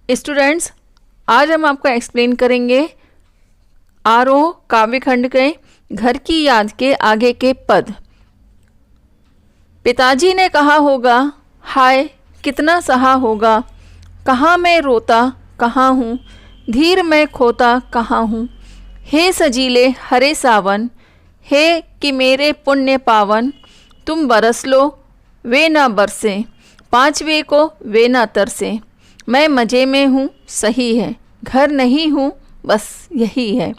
Students, आज हम आपको एक्सप्लेन करेंगे आरोह काव्य खंड के घर की याद के आगे के पद। पिताजी ने कहा होगा, हाय कितना सहा होगा, कहाँ मैं रोता कहाँ हूँ, धीर मैं खोता कहाँ हूँ। हे सजीले हरे सावन, हे कि मेरे पुण्य पावन, तुम बरस लो वे ना बरसे, पांचवे को वे ना तरसे। मैं मज़े में हूँ सही है, घर नहीं हूँ बस यही है,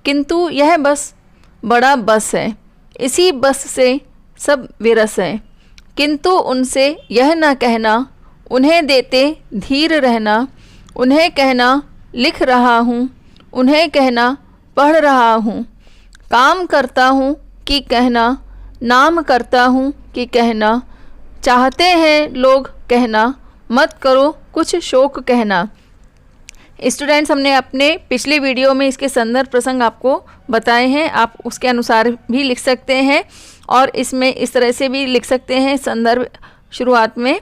किंतु यह बस बड़ा बस है, इसी बस से सब विरस है। किंतु उनसे यह ना कहना, उन्हें देते धीर रहना, उन्हें कहना लिख रहा हूँ, उन्हें कहना पढ़ रहा हूँ। काम करता हूँ कि कहना, नाम करता हूँ कि कहना, चाहते हैं लोग कहना, मत करो कुछ शोक कहना। स्टूडेंट्स, हमने अपने पिछले वीडियो में इसके संदर्भ प्रसंग आपको बताए हैं, आप उसके अनुसार भी लिख सकते हैं और इसमें इस तरह से भी लिख सकते हैं। संदर्भ शुरुआत में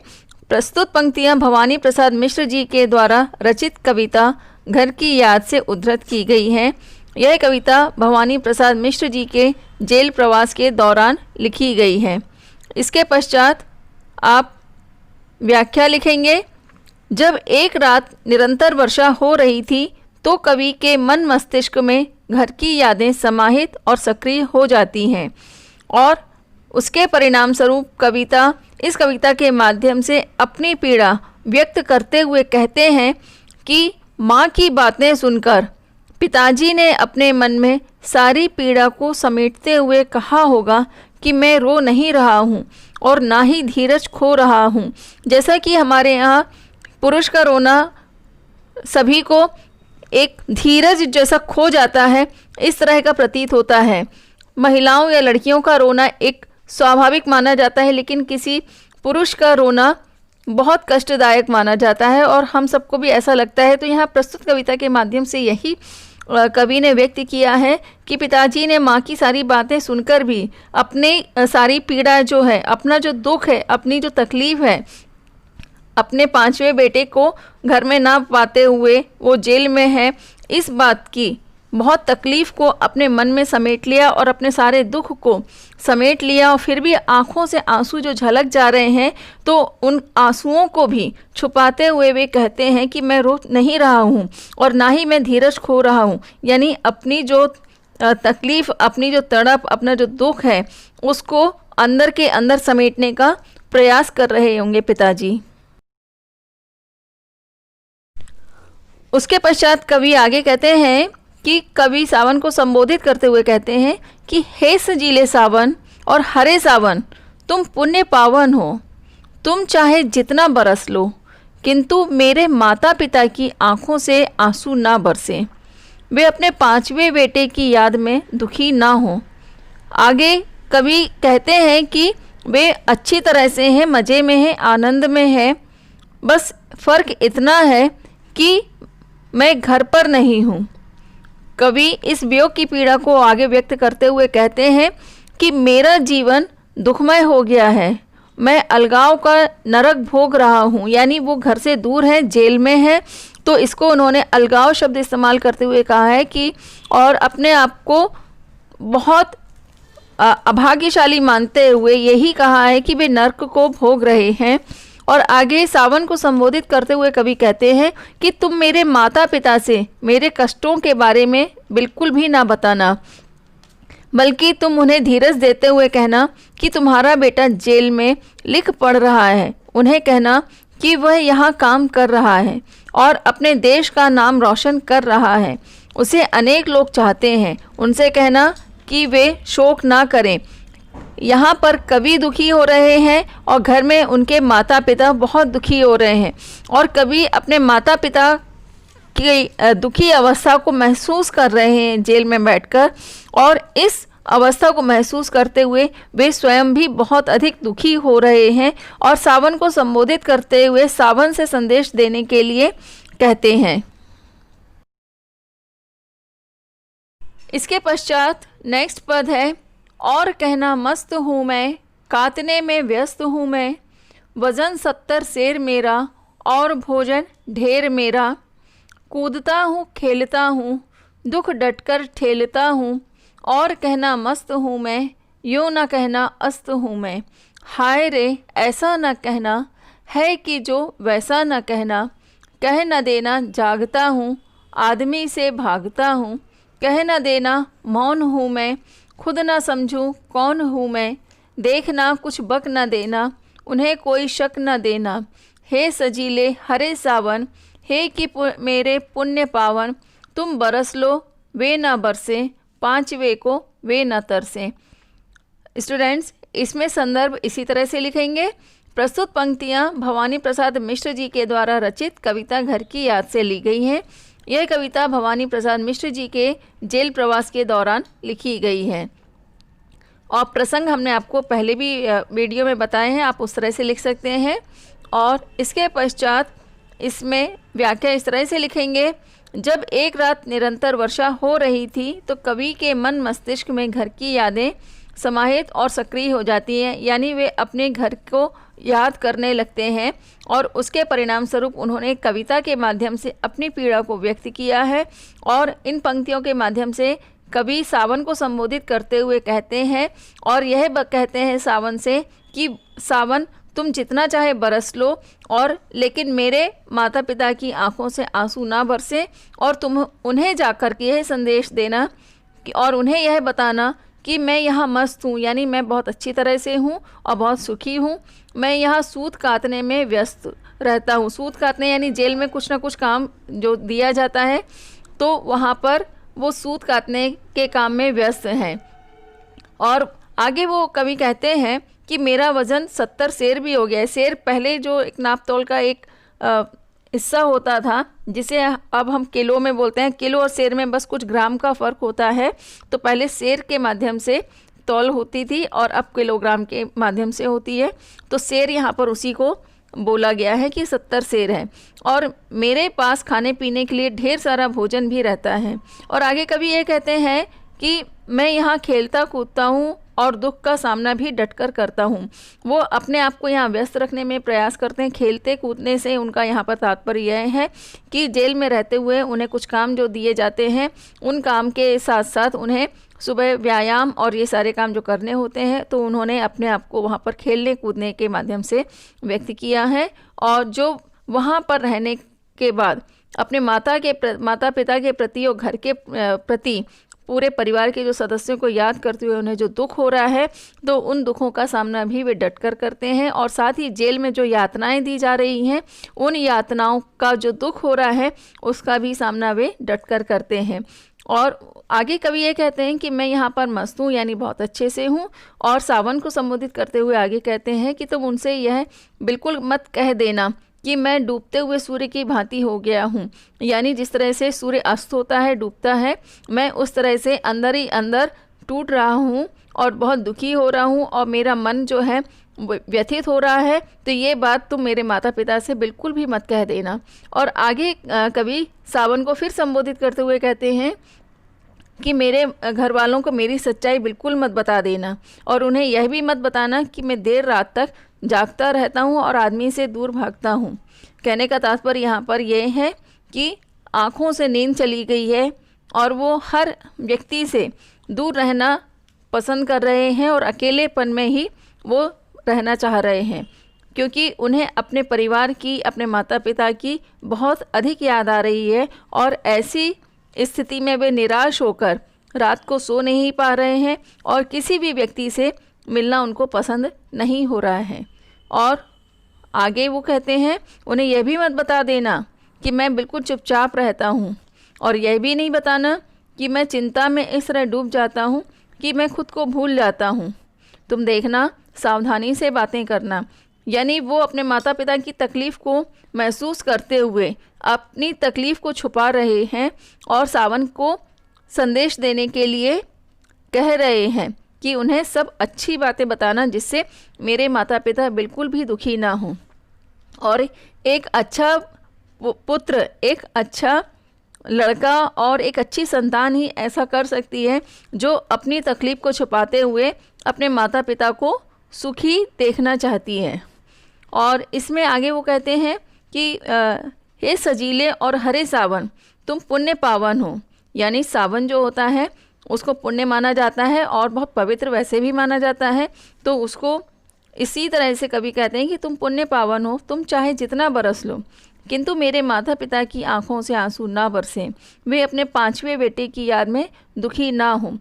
प्रस्तुत पंक्तियां भवानी प्रसाद मिश्र जी के द्वारा रचित कविता घर की याद से उद्धृत की गई हैं। यह कविता भवानी प्रसाद मिश्र जी के जेल प्रवास के दौरान लिखी गई है। इसके पश्चात आप व्याख्या लिखेंगे। जब एक रात निरंतर वर्षा हो रही थी तो कवि के मन मस्तिष्क में घर की यादें समाहित और सक्रिय हो जाती हैं और उसके परिणाम स्वरूप इस कविता के माध्यम से अपनी पीड़ा व्यक्त करते हुए कहते हैं कि माँ की बातें सुनकर पिताजी ने अपने मन में सारी पीड़ा को समेटते हुए कहा होगा कि मैं रो नहीं रहा हूँ और ना ही धीरज खो रहा हूँ। जैसा कि हमारे यहाँ पुरुष का रोना सभी को एक धीरज जैसा खो जाता है, इस तरह का प्रतीत होता है। महिलाओं या लड़कियों का रोना एक स्वाभाविक माना जाता है, लेकिन किसी पुरुष का रोना बहुत कष्टदायक माना जाता है और हम सबको भी ऐसा लगता है। तो यहाँ प्रस्तुत कविता के माध्यम से यही कवि ने व्यक्त किया है कि पिताजी ने माँ की सारी बातें सुनकर भी अपने सारी पीड़ा जो है, अपना जो दुख है, अपनी जो तकलीफ़ है, अपने पांचवें बेटे को घर में ना पाते हुए वो जेल में है, इस बात की बहुत तकलीफ़ को अपने मन में समेट लिया और अपने सारे दुख को समेट लिया। और फिर भी आँखों से आंसू जो झलक जा रहे हैं, तो उन आंसुओं को भी छुपाते हुए वे कहते हैं कि मैं रो नहीं रहा हूँ और ना ही मैं धीरज खो रहा हूँ। यानी अपनी जो तकलीफ़, अपनी जो तड़प, अपना जो दुख है, उसको अंदर के अंदर समेटने का प्रयास कर रहे होंगे पिताजी। उसके पश्चात कवि आगे कहते हैं कि कवि सावन को संबोधित करते हुए कहते हैं कि हे सजीले सावन और हरे सावन, तुम पुण्य पावन हो, तुम चाहे जितना बरस लो, किंतु मेरे माता पिता की आंखों से आंसू ना बरसे, वे अपने पांचवें बेटे की याद में दुखी ना हो। आगे कवि कहते हैं कि वे अच्छी तरह से हैं, मज़े में हैं, आनंद में हैं, बस फ़र्क इतना है कि मैं घर पर नहीं हूँ। कवि इस वियोग की पीड़ा को आगे व्यक्त करते हुए कहते हैं कि मेरा जीवन दुखमय हो गया है, मैं अलगाव का नरक भोग रहा हूँ। यानी वो घर से दूर है, जेल में है, तो इसको उन्होंने अलगाव शब्द इस्तेमाल करते हुए कहा है कि और अपने आप को बहुत अभाग्यशाली मानते हुए यही कहा है कि वे नरक को भोग रहे हैं। और आगे सावन को संबोधित करते हुए कवि कहते हैं कि तुम मेरे माता पिता से मेरे कष्टों के बारे में बिल्कुल भी ना बताना, बल्कि तुम उन्हें धीरज देते हुए कहना कि तुम्हारा बेटा जेल में लिख पढ़ रहा है, उन्हें कहना कि वह यहाँ काम कर रहा है और अपने देश का नाम रोशन कर रहा है, उसे अनेक लोग चाहते हैं, उनसे कहना कि वे शोक ना करें। यहाँ पर कवि दुखी हो रहे हैं और घर में उनके माता पिता बहुत दुखी हो रहे हैं और कवि अपने माता पिता की दुखी अवस्था को महसूस कर रहे हैं जेल में बैठकर, और इस अवस्था को महसूस करते हुए वे स्वयं भी बहुत अधिक दुखी हो रहे हैं और सावन को संबोधित करते हुए सावन से संदेश देने के लिए कहते हैं। इसके पश्चात नेक्स्ट पद है, और कहना मस्त हूँ मैं, काटने में व्यस्त हूँ मैं, वज़न 70 शेर मेरा और भोजन ढेर मेरा। कूदता हूँ खेलता हूँ, दुख डटकर ठेलता हूँ, और कहना मस्त हूँ मैं, यूँ न कहना अस्त हूँ मैं। हाय रे ऐसा न कहना है कि जो वैसा न कहना, कह न देना जागता हूँ, आदमी से भागता हूँ। कह न देना मौन हूँ मैं, खुद न समझूँ कौन हूँ मैं। देखना कुछ बक न देना, उन्हें कोई शक न देना। हे सजीले हरे सावन, हे कि मेरे पुण्य पावन, तुम बरस लो वे न बरसे, पांचवे को वे न तरसे। स्टूडेंट्स, इसमें संदर्भ इसी तरह से लिखेंगे। प्रस्तुत पंक्तियाँ भवानी प्रसाद मिश्र जी के द्वारा रचित कविता घर की याद से ली गई हैं। यह कविता भवानी प्रसाद मिश्र जी के जेल प्रवास के दौरान लिखी गई है। और प्रसंग हमने आपको पहले भी वीडियो में बताए हैं, आप उस तरह से लिख सकते हैं। और इसके पश्चात इसमें व्याख्या इस तरह से लिखेंगे। जब एक रात निरंतर वर्षा हो रही थी तो कवि के मन मस्तिष्क में घर की यादें समाहित और सक्रिय हो जाती हैं, यानी वे अपने घर को याद करने लगते हैं और उसके परिणाम स्वरूप उन्होंने कविता के माध्यम से अपनी पीड़ा को व्यक्त किया है। और इन पंक्तियों के माध्यम से कवि सावन को संबोधित करते हुए कहते हैं, और यह कहते हैं सावन से कि सावन तुम जितना चाहे बरस लो, और लेकिन मेरे माता पिता की आंखों से आंसू ना बरसे, और तुम उन्हें जाकर के यह संदेश देना और उन्हें यह बताना कि मैं यहाँ मस्त हूँ, यानी मैं बहुत अच्छी तरह से हूँ और बहुत सुखी हूँ। मैं यहाँ सूत काटने में व्यस्त रहता हूँ। सूत काटने यानी जेल में कुछ ना कुछ काम जो दिया जाता है, तो वहाँ पर वो सूत काटने के काम में व्यस्त हैं। और आगे वो कवि कहते हैं कि मेरा वज़न 70 सेर भी हो गया है। सेर पहले जो एक नाप तोल का एक हिस्सा होता था, जिसे अब हम किलो में बोलते हैं। किलो और सेर में बस कुछ ग्राम का फ़र्क होता है। तो पहले सेर के माध्यम से तौल होती थी और अब किलोग्राम के माध्यम से होती है। तो सेर यहाँ पर उसी को बोला गया है कि 70 सेर है। और मेरे पास खाने पीने के लिए ढेर सारा भोजन भी रहता है। और आगे कभी ये कहते हैं कि मैं यहाँ खेलता कूदता हूँ और दुख का सामना भी डटकर करता हूँ। वो अपने आप को यहाँ व्यस्त रखने में प्रयास करते हैं। खेलते कूदने से उनका यहाँ पर तात्पर्य यह है कि जेल में रहते हुए उन्हें कुछ काम जो दिए जाते हैं, उन काम के साथ साथ उन्हें सुबह व्यायाम और ये सारे काम जो करने होते हैं, तो उन्होंने अपने आप को वहाँ पर खेलने कूदने के माध्यम से व्यक्त किया है। और जो वहाँ पर रहने के बाद अपने माता पिता के प्रति और घर के प्रति पूरे परिवार के जो सदस्यों को याद करते हुए उन्हें जो दुख हो रहा है, तो उन दुखों का सामना भी वे डटकर करते हैं। और साथ ही जेल में जो यातनाएं दी जा रही हैं, उन यातनाओं का जो दुख हो रहा है उसका भी सामना वे डटकर करते हैं। और आगे कवि ये कहते हैं कि मैं यहाँ पर मस्त हूँ, यानी बहुत अच्छे से हूँ। और सावन को संबोधित करते हुए आगे कहते हैं कि तुम उनसे यह बिल्कुल मत कह देना कि मैं डूबते हुए सूर्य की भांति हो गया हूँ, यानी जिस तरह से सूर्य अस्त होता है, डूबता है, मैं उस तरह से अंदर ही अंदर टूट रहा हूँ और बहुत दुखी हो रहा हूँ और मेरा मन जो है व्यथित हो रहा है। तो ये बात तुम मेरे माता पिता से बिल्कुल भी मत कह देना। और आगे कवि सावन को फिर संबोधित करते हुए कहते हैं कि मेरे घर वालों को मेरी सच्चाई बिल्कुल मत बता देना, और उन्हें यह भी मत बताना कि मैं देर रात तक जागता रहता हूँ और आदमी से दूर भागता हूँ। कहने का तात्पर्य यहाँ पर यह है कि आँखों से नींद चली गई है और वो हर व्यक्ति से दूर रहना पसंद कर रहे हैं और अकेलेपन में ही वो रहना चाह रहे हैं, क्योंकि उन्हें अपने परिवार की, अपने माता पिता की बहुत अधिक याद आ रही है। और ऐसी स्थिति में वे निराश होकर रात को सो नहीं पा रहे हैं और किसी भी व्यक्ति से मिलना उनको पसंद नहीं हो रहा है। और आगे वो कहते हैं उन्हें यह भी मत बता देना कि मैं बिल्कुल चुपचाप रहता हूँ, और यह भी नहीं बताना कि मैं चिंता में इस तरह डूब जाता हूँ कि मैं खुद को भूल जाता हूँ। तुम देखना, सावधानी से बातें करना। यानी वो अपने माता पिता की तकलीफ़ को महसूस करते हुए अपनी तकलीफ़ को छुपा रहे हैं और सावन को संदेश देने के लिए कह रहे हैं कि उन्हें सब अच्छी बातें बताना, जिससे मेरे माता पिता बिल्कुल भी दुखी ना हों। और एक अच्छा पुत्र, एक अच्छा लड़का और एक अच्छी संतान ही ऐसा कर सकती है जो अपनी तकलीफ़ को छुपाते हुए अपने माता पिता को सुखी देखना चाहती है। और इसमें आगे वो कहते हैं कि हे सजीले और हरे सावन तुम पुण्य पावन हो। यानी सावन जो होता है उसको पुण्य माना जाता है और बहुत पवित्र वैसे भी माना जाता है, तो उसको इसी तरह से कवि कहते हैं कि तुम पुण्य पावन हो, तुम चाहे जितना बरस लो किंतु मेरे माता पिता की आंखों से आंसू ना बरसें, वे अपने 5वें बेटे की याद में दुखी ना हों।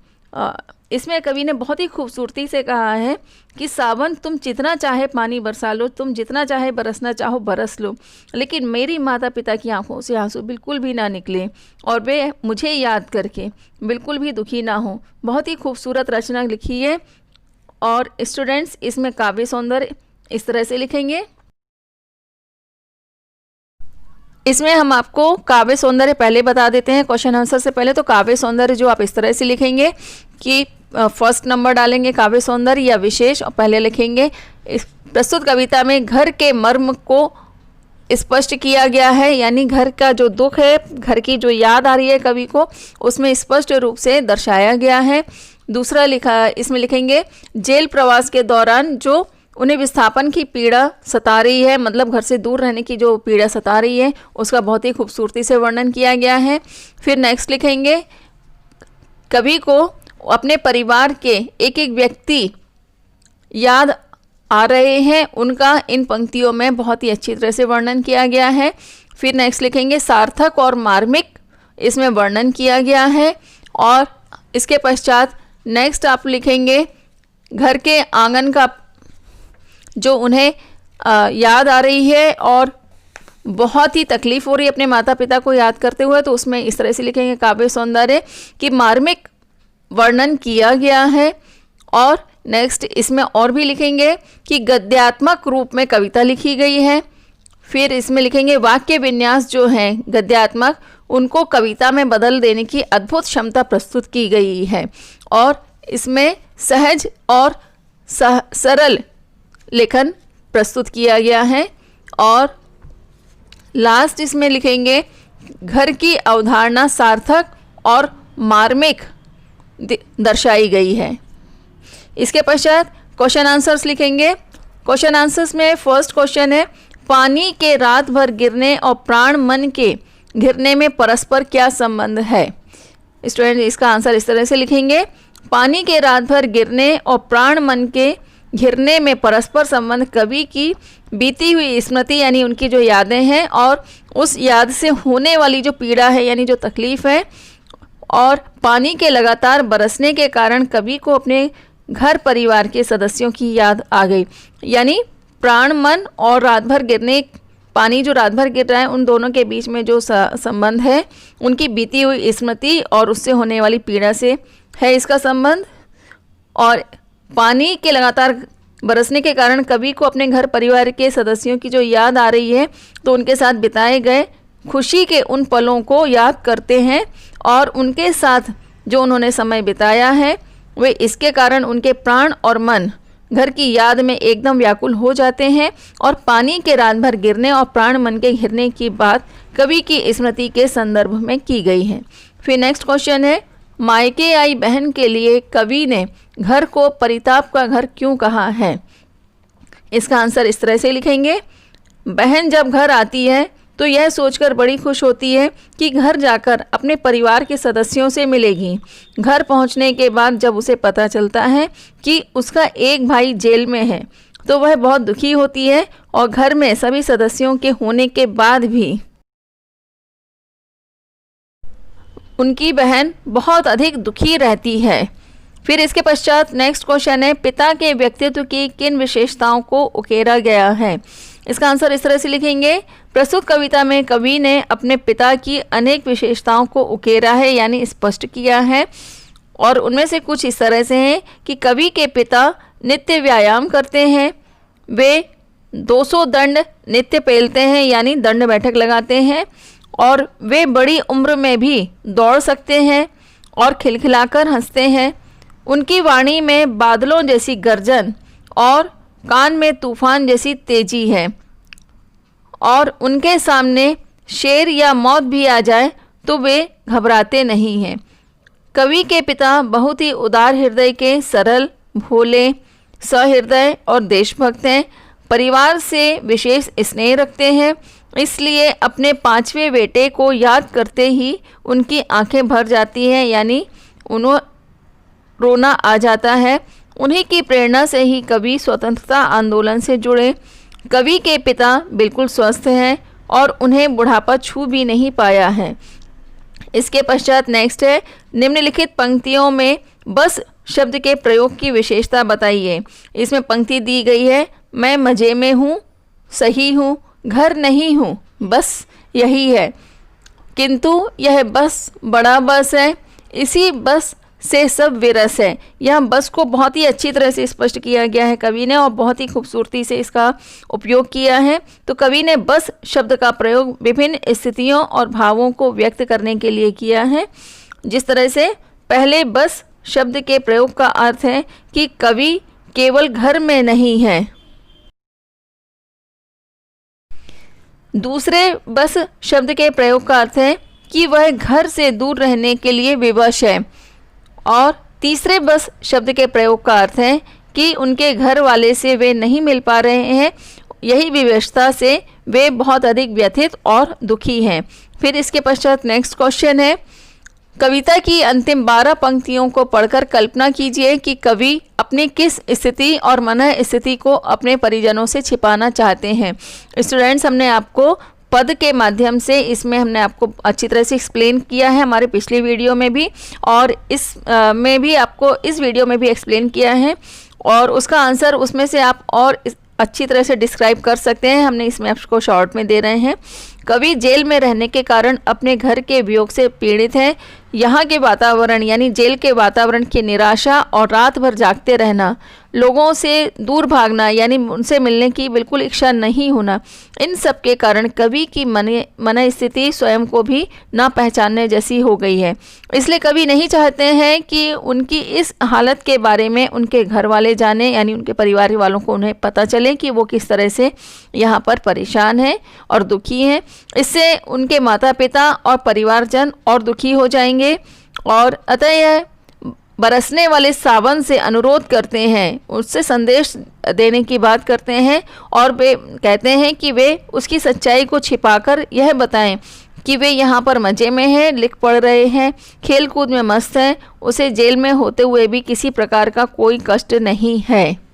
इसमें कवि ने बहुत ही खूबसूरती से कहा है कि सावन तुम जितना चाहे पानी बरसा लो, तुम जितना चाहे बरसना चाहो बरस लो, लेकिन मेरी माता पिता की आंखों से आंसू बिल्कुल भी ना निकले और वे मुझे याद करके बिल्कुल भी दुखी ना हो। बहुत ही खूबसूरत रचना लिखी है। और स्टूडेंट्स इसमें काव्य सौंदर्य इस तरह से लिखेंगे। इसमें हम आपको काव्य सौंदर्य पहले बता देते हैं क्वेश्चन आंसर से पहले। तो काव्य सौंदर्य जो आप इस तरह से लिखेंगे कि फर्स्ट नंबर डालेंगे काव्य सौंदर्य या विशेष और पहले लिखेंगे इस प्रस्तुत कविता में घर के मर्म को स्पष्ट किया गया है, यानी घर का जो दुख है, घर की जो याद आ रही है कवि को, उसमें स्पष्ट रूप से दर्शाया गया है। दूसरा इसमें लिखेंगे जेल प्रवास के दौरान जो उन्हें विस्थापन की पीड़ा सता रही है, मतलब घर से दूर रहने की जो पीड़ा सता रही है उसका बहुत ही खूबसूरती से वर्णन किया गया है। फिर नेक्स्ट लिखेंगे कवि को अपने परिवार के एक एक व्यक्ति याद आ रहे हैं, उनका इन पंक्तियों में बहुत ही अच्छी तरह से वर्णन किया गया है। फिर नेक्स्ट लिखेंगे सार्थक और मार्मिक इसमें वर्णन किया गया है। और इसके पश्चात नेक्स्ट आप लिखेंगे घर के आंगन का जो उन्हें याद आ रही है और बहुत ही तकलीफ़ हो रही है अपने माता पिता को याद करते हुए, तो उसमें इस तरह से लिखेंगे काव्य सौंदर्य कि मार्मिक वर्णन किया गया है। और नेक्स्ट इसमें और भी लिखेंगे कि गद्यात्मक रूप में कविता लिखी गई है। फिर इसमें लिखेंगे वाक्य विन्यास जो है गद्यात्मक, उनको कविता में बदल देने की अद्भुत क्षमता प्रस्तुत की गई है। और इसमें सहज और सरल लेखन प्रस्तुत किया गया है। और लास्ट इसमें लिखेंगे घर की अवधारणा सार्थक और मार्मिक दर्शाई गई है। इसके पश्चात क्वेश्चन आंसर्स लिखेंगे। क्वेश्चन आंसर्स में फर्स्ट क्वेश्चन है पानी के रात भर गिरने और प्राण मन के घिरने में परस्पर क्या संबंध है। स्टूडेंट इसका आंसर इस तरह से लिखेंगे पानी के रात भर गिरने और प्राण मन के घिरने में परस्पर संबंध कवि की बीती हुई स्मृति यानी उनकी जो यादें हैं और उस याद से होने वाली जो पीड़ा है यानी जो तकलीफ़ है, और पानी के लगातार बरसने के कारण कवि को अपने घर परिवार के सदस्यों की याद आ गई। यानी प्राण मन और रात भर गिरने, पानी जो रात भर गिर रहा है, उन दोनों के बीच में जो संबंध है उनकी बीती हुई स्मृति और उससे होने वाली पीड़ा से है इसका संबंध। और पानी के लगातार बरसने के कारण कवि को अपने घर परिवार के सदस्यों की जो याद आ रही है, तो उनके साथ बिताए गए खुशी के उन पलों को याद करते हैं और उनके साथ जो उन्होंने समय बिताया है वे इसके कारण उनके प्राण और मन घर की याद में एकदम व्याकुल हो जाते हैं। और पानी के रात भर गिरने और प्राण मन के घिरने की बात कवि की स्मृति के संदर्भ में की गई है। फिर नेक्स्ट क्वेश्चन है मायके आई बहन के लिए कवि ने घर को परिताप का घर क्यों कहा है। इसका आंसर इस तरह से लिखेंगे बहन जब घर आती है तो यह सोचकर बड़ी खुश होती है कि घर जाकर अपने परिवार के सदस्यों से मिलेगी। घर पहुंचने के बाद जब उसे पता चलता है कि उसका एक भाई जेल में है तो वह बहुत दुखी होती है और घर में सभी सदस्यों के होने के बाद भी उनकी बहन बहुत अधिक दुखी रहती है। फिर इसके पश्चात नेक्स्ट क्वेश्चन है पिता के व्यक्तित्व की किन विशेषताओं को उकेरा गया है। इसका आंसर इस तरह से लिखेंगे प्रस्तुत कविता में कवि ने अपने पिता की अनेक विशेषताओं को उकेरा है यानी स्पष्ट किया है। और उनमें से कुछ इस तरह से हैं कि कवि के पिता नित्य व्यायाम करते हैं, वे 200 दंड नित्य पेलते हैं यानी दंड बैठक लगाते हैं, और वे बड़ी उम्र में भी दौड़ सकते हैं और खिलखिलाकर हंसते हैं। उनकी वाणी में बादलों जैसी गर्जन और कान में तूफान जैसी तेजी है, और उनके सामने शेर या मौत भी आ जाए तो वे घबराते नहीं हैं। कवि के पिता बहुत ही उदार हृदय के, सरल, भोले, सहृदय और देशभक्त हैं। परिवार से विशेष स्नेह रखते हैं। इसलिए अपने पांचवें बेटे को याद करते ही उनकी आंखें भर जाती हैं, यानी उन्हें रोना आ जाता है। उन्हीं की प्रेरणा से ही कवि स्वतंत्रता आंदोलन से जुड़े। कवि के पिता बिल्कुल स्वस्थ हैं और उन्हें बुढ़ापा छू भी नहीं पाया है। इसके पश्चात नेक्स्ट है, निम्नलिखित पंक्तियों में बस शब्द के प्रयोग की विशेषता बताइए। इसमें पंक्ति दी गई है, मैं मज़े में हूँ, सही हूँ, घर नहीं हूँ, बस यही है। किंतु यह बस बड़ा बस है, इसी बस से सब विरस है। यह बस को बहुत ही अच्छी तरह से स्पष्ट किया गया है कवि ने और बहुत ही खूबसूरती से इसका उपयोग किया है। तो कवि ने बस शब्द का प्रयोग विभिन्न स्थितियों और भावों को व्यक्त करने के लिए किया है। जिस तरह से पहले बस शब्द के प्रयोग का अर्थ है कि कवि केवल घर में नहीं है। दूसरे बस शब्द के प्रयोग का अर्थ है कि वह घर से दूर रहने के लिए विवश है। और तीसरे बस शब्द के प्रयोग का अर्थ है कि उनके घर वाले से वे नहीं मिल पा रहे हैं, यही विवशता से वे बहुत अधिक व्यथित और दुखी हैं। फिर इसके पश्चात नेक्स्ट क्वेश्चन है, कविता की अंतिम 12 पंक्तियों को पढ़कर कल्पना कीजिए कि कवि अपनी किस स्थिति और मन स्थिति को अपने परिजनों से छिपाना चाहते हैं। स्टूडेंट्स, हमने आपको पद के माध्यम से इसमें हमने आपको अच्छी तरह से एक्सप्लेन किया है हमारे पिछले वीडियो में भी, और इस में भी आपको इस वीडियो में भी एक्सप्लेन किया है, और उसका आंसर उसमें से आप और अच्छी तरह से डिस्क्राइब कर सकते हैं। हमने इसमें आपको शॉर्ट में दे रहे हैं। कवि जेल में रहने के कारण अपने घर के वियोग से पीड़ित है। यहाँ के वातावरण यानी जेल के वातावरण की निराशा और रात भर जागते रहना, लोगों से दूर भागना यानी उनसे मिलने की बिल्कुल इच्छा नहीं होना, इन सब के कारण कवि की मन स्थिति स्वयं को भी ना पहचानने जैसी हो गई है। इसलिए कवि नहीं चाहते हैं कि उनकी इस हालत के बारे में उनके घर वाले जाने, यानी उनके परिवार वालों को उन्हें पता चले कि वो किस तरह से यहाँ पर परेशान हैं और दुखी हैं। इससे उनके माता पिता और परिवारजन और दुखी हो जाएंगे, और अतः यह बरसने वाले सावन से अनुरोध करते हैं, उससे संदेश देने की बात करते हैं, और वे कहते हैं कि वे उसकी सच्चाई को छिपाकर यह बताएं कि वे यहाँ पर मज़े में हैं, लिख पढ़ रहे हैं, खेल कूद में मस्त हैं, उसे जेल में होते हुए भी किसी प्रकार का कोई कष्ट नहीं है।